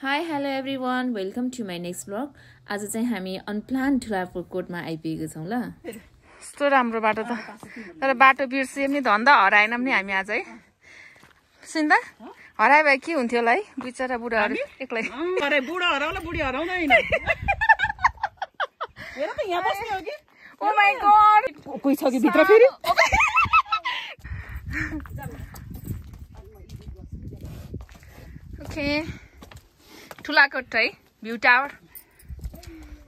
Hi, hello everyone. Welcome to my next vlog. आज चाहिँ हामी अनप्लान ठुलापुरकोटमा आइपुगेको छौं ल। कस्तो राम्रो बाटो त। तर बाटो बिर्सिए पनि धन्दा हराएनौं नि हामी आज है। सिन्दा हराए भए के हुन्थ्यो होला है बिचरा बुढाहरु एक्लै। अरे बुढा हराउला बुढी हराउँदैन। हेर त यहाँ बस्ने हो कि? Oh my God. कोही छ कि भित्र फेरि? Okay Thulakot high view tower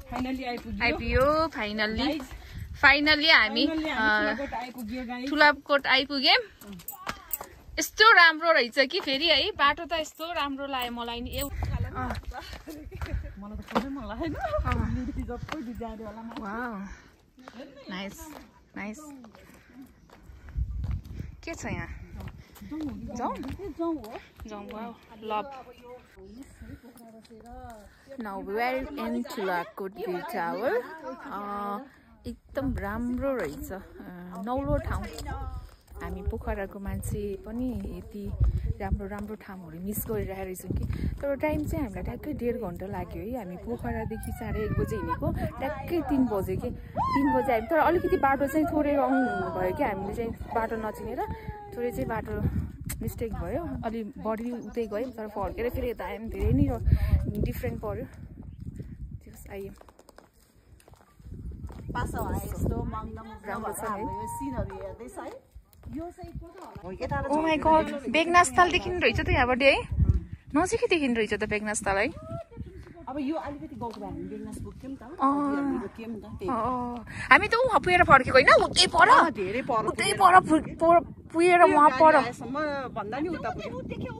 finally आइपुग्यो फाइनली हामी ठुलाकोट आइपुग्यौं। यस्तो राम्रो रहेछ कि फेरि है बाटो त यस्तो राम्रो लाग्यो मलाई नि मलाई त पढ्नै मन लागेन। लिडी जप्पै बिजारे होला म। Wow nice nice. के छ यहाँ? जाउँ wow love. Now we are in Thulakot view tower. एकदम राम्रो रहेछ नौलो ठाउँ। हामी पोखराको मान्छे पनि यति राम्रो ठाउँहरु मिस गरिरहेको रहेछौं कि तर टाइम चाहिँ हामीलाई ट्याक्कै 1.5 घण्टा लाग्यो है। हामी पोखरादेखि 1:30 बजे हिँडेको ट्याक्कै 3 बजे के 3 बजे आइम। तर अलिकति बाटो चाहिँ थोरै रङ भयो कि हामीले चाहिँ बाटो नचिनेर थोरै चाहिँ बाटो मिस्टेक भयो। अलि बढी उतै गयौं तर फर्केर फेरि यता आइम धेरै नै डिफरेन्ट पर्यो। जस आइम पासा होला यस्तो मङदम राम्रो छ है यो सिनहरु हेर्दै छ है। यो चाहिँ को हो? यता ओ माय गॉड बेगनास्थल देखिन रहेछ त यहाँबाट है। नजिकै देखिन रहेछ त बेगनास्थल है। अब यो अलिकति गाउँको भए हामी बेगनास पुग्थ्यौं त। हामी केम त त्यही। हामी त उहाँ पुगेर फर्केको हैन उतै पर धेरै पर उतै पर पुगेर वहाँ पर सम्म भन्दा नि उता पुग्यो।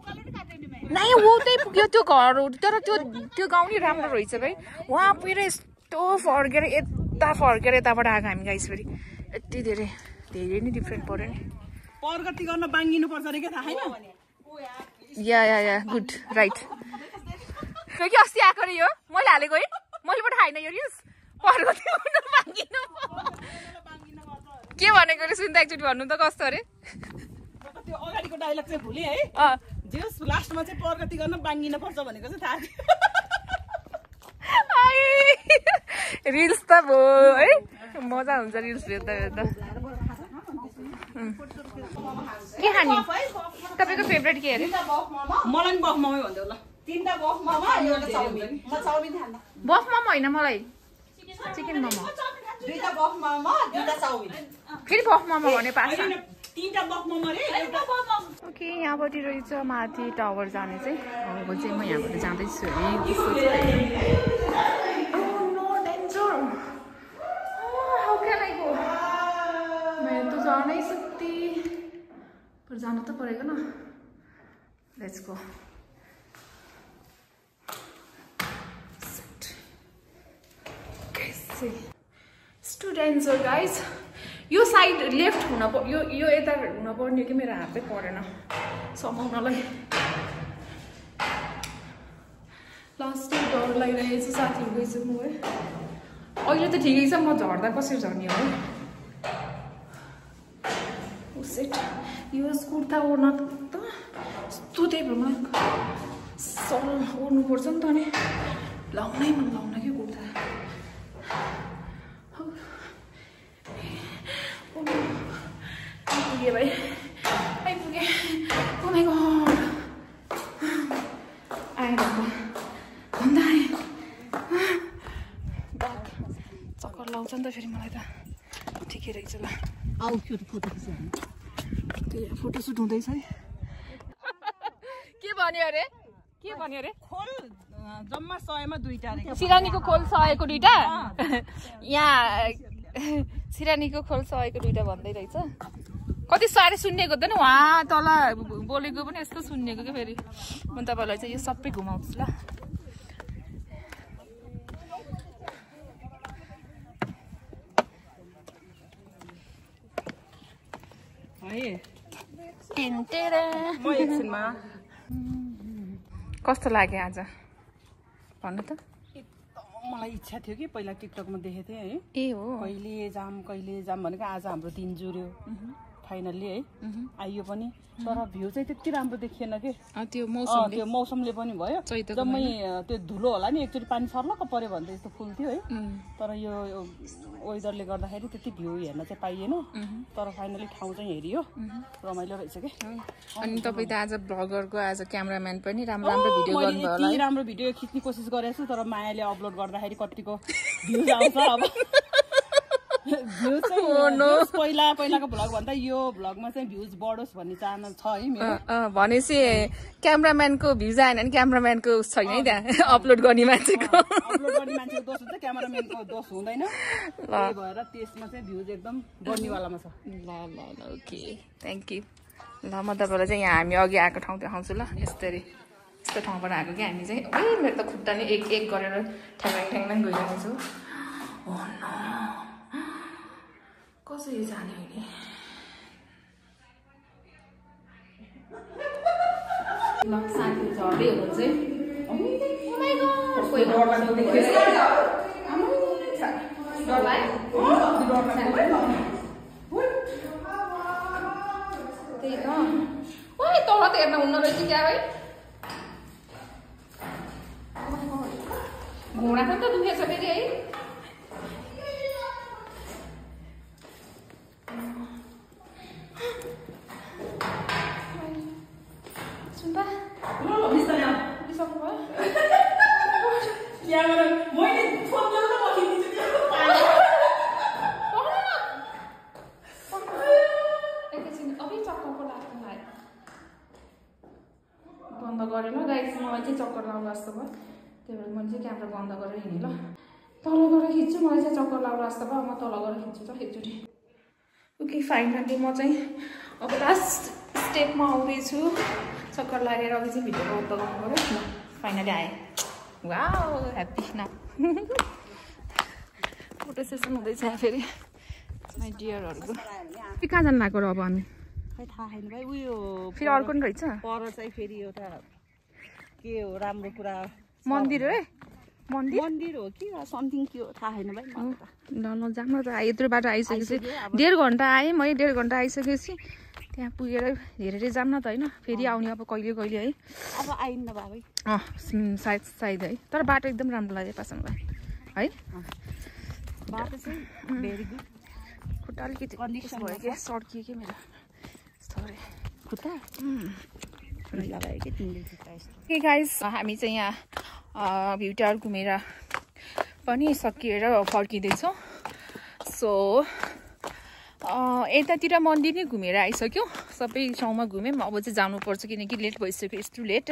नै उतै पुग्यो त्यो घर तर त्यो गाउँ नि राम्रो रहेछ भाइ। वहाँ पुगेर यस्तो फर्केर यताबाट आएको हामी गाइस फेरि यति धेरै नै डिफरेन्ट पर्यो नि। प्रगति गर्न बाङ्गिनु पर्छ रे के थाहा छैन? या गुड राइट। के अस्ति आएको रे यो मैले हालेको है मैले पठाएन यो रिल्स प्रगति गर्न बाङ्गिनु के भनेको रे सुन्दा एकचोटि भन्नु त कस्तो अरे? त्यो अगाडिको डायलग चाहिँ भुले है। जेस लास्टमा चाहिँ प्रगति गर्न बाङ्गिन पर्छ भनेको चाहिँ थाहा थियो। रिल्स त भो है मजा हुन्छ रिल्स हेर्दा। के खाने तपाईको फेभरेट के अरे? मलाई नि बफ मोमो भन्दै ल। तीनटा बफ मोमो एउटा चाउमिन। म चाउमिन खान्न। बफ मोमो हैन मलाई चिकन मोमो। दुईटा बफ मोमो दुईटा चाउमिन। फेरि बफ मोमो भने पास्ता। तीनटा बफ मोमो रे एउटा बफ मोमो। ओके यहाँबाट रहेछ माथि टावर जाने चाहिँ। अब चाहिँ म यहाँबाट जाँदैछु है कस्तो छ। जानै सक्ति पर जानु त परेको न। Let's go. स्टुडेन्ट्स हो गाइस। यो साइड लेफ्ट हुन यो यता हुन पर्ने कि मेरो हातै परेन समाउनलाई। लास्ट डर लागिरहेको छ साथीहरू गइसक्नु है। अहिले त ठिकै छ म झर्दा कसरी झर्ने हो? सेट यो कुर्ता ओर्न त यस्तो त्यही भएर मलाई सल ओर्नुपर्छ नि त नि लाउनै नलाउन के कुर्ता। आइपुगेँ भाइ आइपुगेँ। ओ माय गॉड आएन भन्दा आएँ। चक्कर लाउँछ नि त फेरि मलाई त ठिकै रहेछ ल। आउ फोटो खिच्नु। त्यो फोटोसुट हुँदैछ है। के भन्यो अरे? खोल जम्मा 100 मा दुईटा रे। सिरानीको खोल 100 को दुईटा। यहाँ सिरानीको खोल 100 को दुईटा भन्दै रहेछ। कति साह्रै सुन्नेको त नि वहाँ तल बोलेको पनि यस्तो सुन्नेको के फेरि। म तपाईलाई चाहिँ यो सबै घुमाउँछु ल। म एकछिनमा कस्तो लाग्यो आज भन्नु त? मलाई इच्छा थियो कि पहिला टिकटकमा देखेको थिएँ है। ए हो कहिले जाम भनेको आज हाम्रो दिन जुर्यो। फाइनल्ली है आइयो पनि तर भ्यू चाहिँ त्यति राम्रो देखिएन के त्यो मौसमले पनि भयो जम्मै त्यो धुलो होला नि एकचोटि पानी सर्लक्क पर्यो भने त यस्तो फुल थियो है तर यो वेदरले गर्दाखेरि त्यति भ्यू हेर्न चाहिँ पाइएन तर फाइनली ठाउँ चाहिँ हेरियो रमाइलो रहेछ के अनि तपाईँ त आज भ्लगरको आज क्यामेराम्यान पनि राम्रो भिडियो गर्नुभयो होला राम्रो भिडियो खिच्ने कोसिस गरेछु तर मायाले अपलोड गर्दाखेरि कतिको भ्यूज आउँछ अब भ्यूज चाहिँ पहिलाको भ्लग भन्दा यो भ्लगमा चाहिँ भ्यूज बढोस् भन्ने चाहना छ है मेरो भनेपछि क्यामेराम्यानको भ्यूज आएन भने क्यामेराम्यानको छैन है त्यहाँ अपलोड गर्ने मान्छेको दोष हुन्छ क्यामेराम्यानको दोष हुँदैन त्यही भएर त्यसमा चाहिँ भ्यूज एकदम बढ्नेवालामा छ ल ओके थ्याङ्क यू ल म तपाईँलाई चाहिँ यहाँ हामी अघि आएको ठाउँ देखाउँछु ल यस्तो ठाउँबाट आएको कि हामी चाहिँ मेरो त खुट्टा नै एक गरेर ठ्याङ गइरहेको छु कसरी जाने हो नि ल साथी झर्दै त्यही त तल त हेर्न हुन्न रहेछ क्या है घोडा पनि त दुखेछ फेरि है बन्द गरेर गाइस मलाई चाहिँ चक्कर लाग्ला जस्तो भयो त्यही भएर मैले चाहिँ क्यामेरा बन्द गरेर हिँडेँ ल तल गएर खिच्छु मलाई चाहिँ चक्कर लाग्ला जस्तो भयो म तल गएर खिच्छु त एकचोटि ओके फाइनली म चाहिँ अब लास्ट स्टेपमा आउँदैछु चक्कर लागेर अघि चाहिँ भिडियो बन्द गर्नु पऱ्यो फाइनली आएँ वाउ ह्याप्पी न फोटो सेसन हुँदैछ फेरि माई डियरहरूको कहाँ जानु भएको र अब हामी खै थाहा छैन भाइ उयो फेरि अर्को नि रहेछ पर चाहिँ फेरि एउटा के हो राम्रो कुरा मन्दिर है मन्दिर हो कि समथिङ के हो थाहा छैन भाइ ल जाऊँ त यत्रो बाटो आइसकेपछि 1.5 घन्टा आएँ मैले 1.5 घन्टा आइसकेपछि त्यहाँ पुगेर हेरेरै जाऊँ न त होइन फेरि आउने अब कहिले है अब आइन्न बाबै सायद है तर बाटो एकदम राम्रो लाग्यो पासमलाई है बाटो चाहिँ भेरी गुड खुट्टा अलिकति कन्डिसन भयो क्या सड्कियो कि मेरो खुट्टा लगायो कि तिमीले खुट्टा यस्तो के गाइस हामी चाहिँ यहाँ भ्यू टावर घुमेर पनि सकिएर फर्किँदैछौँ सो यतातिर मन्दिर नै घुमेर आइसक्यो सबै ठाउँमा घुम्यौँ अब चाहिँ जानुपर्छ किनकि लेट भइसक्यो यस्तो लेट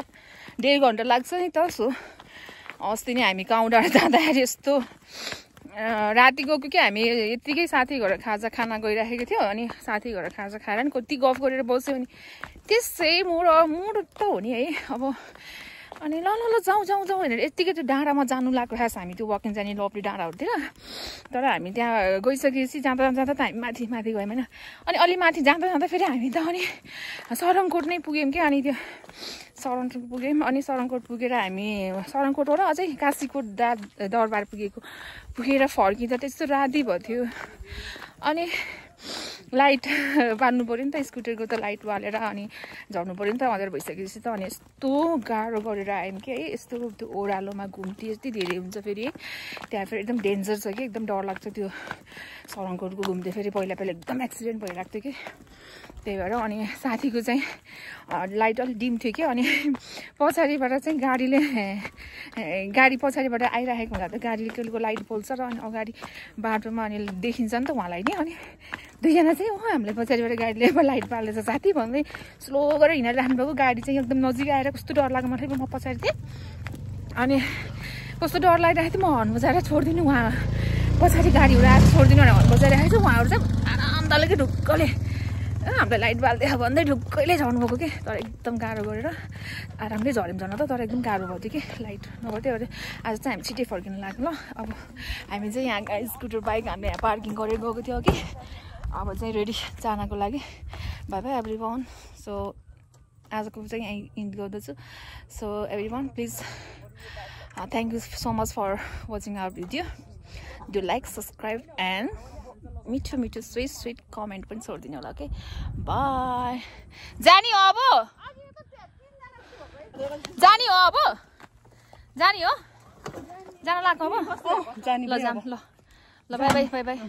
1.5 घन्टा लाग्छ नि त सो अस्ति नै हामी काउँ डाँडा जाँदाखेरि यस्तो राति गएको कि हामी यत्तिकै साथी घर खाजा खाना गइराखेको थियो अनि साथी घर खाजा खाएर नि कति गफ गरेर बस्यो भने त्यसै मुड त हो नि है अब अनि ल जाउँ भनेर यत्तिकै त्यो डाँडामा जानु लाग्यो खास हामी त्यो वकिङ जाने लभली डाँडाहरूतिर तर हामी त्यहाँ गइसकेपछि जाँदा त हामी माथि गयौँ होइन अनि अलि माथि जाँदा फेरि हामी त अनि सरङकोट नै पुग्यौँ क्या अनि त्यो सरङकोट पुग्यौँ अनि सरङकोट पुगेर हामी सरङकोटबाट अझै काशीकोट दरबार पुगेर फर्किँदा त्यस्तो राति भयो थियो अनि लाइट बाल्नु पऱ्यो नि त स्कुटरको त लाइट बालेर अनि झर्नु पऱ्यो नि त अँध्यारो भइसकेपछि त अनि यस्तो गाह्रो गरेर आयौँ कि है यस्तो त्यो ओह्रालोमा घुम्ती यति धेरै हुन्छ फेरि त्यहाँ फेरि एकदम डेन्जर छ कि एकदम डर लाग्छ त्यो सरङकोटको घुम्दै फेरि पहिला एकदम एक्सिडेन्ट भइरहेको थियो कि त्यही भएर अनि साथीको चाहिँ लाइट अलिक डिम थियो कि अनि पछाडिबाट चाहिँ गाडी पछाडिबाट आइरहेको हुँदा त गाडीको लाइट पोल्छ र अनि अगाडि बाटोमा अनि देखिन्छ नि त उहाँलाई नि अनि दुईजना चाहिँ हामीले पछाडिबाट गाडीले लाइट बाल्दैछ साथी भन्दै स्लो गरेर हिँडेर राख्नुभएको गाडी चाहिँ एकदम नजिक आएर कस्तो डर लाग्यो मलाई म पछाडि थिएँ अनि कस्तो डर लागिरहेको थियो म हर्न बजाएर छोडिदिनु उहाँ पछाडि गाडीहरू आएर छोडिदिनु भनेर हर्न बजाइरहेको छु उहाँहरू चाहिँ आरामदाले कि ढुक्कले हामीलाई लाइट बाल्दै भन्दै ढुक्कैले झर्नुभएको कि तर एकदम गाह्रो गरेर आरामले झऱ्यौँ झन् त तर एकदम गाह्रो भयो थियो कि लाइट नभए आज चाहिँ हामी छिट्टै फर्किनु लाग्यो ल अब हामी चाहिँ यहाँ स्कुटर बाइक हामीले यहाँ पार्किङ गरेर गएको थियो कि अब चाहिँ रेडी जानको लागि बाई एभ्रिवान सो आजको चाहिँ यहीँ इन्ड गर्दछु so everyone please thank you so much for watching our video do like subscribe and मिठो मिठो स्विट कमेन्ट पनि छोडिदिनु होला के बाई जानी हो अब जानी हो अब जानी हो जान लाग्नु अब ल जाम ल बाई बाई बाई बाई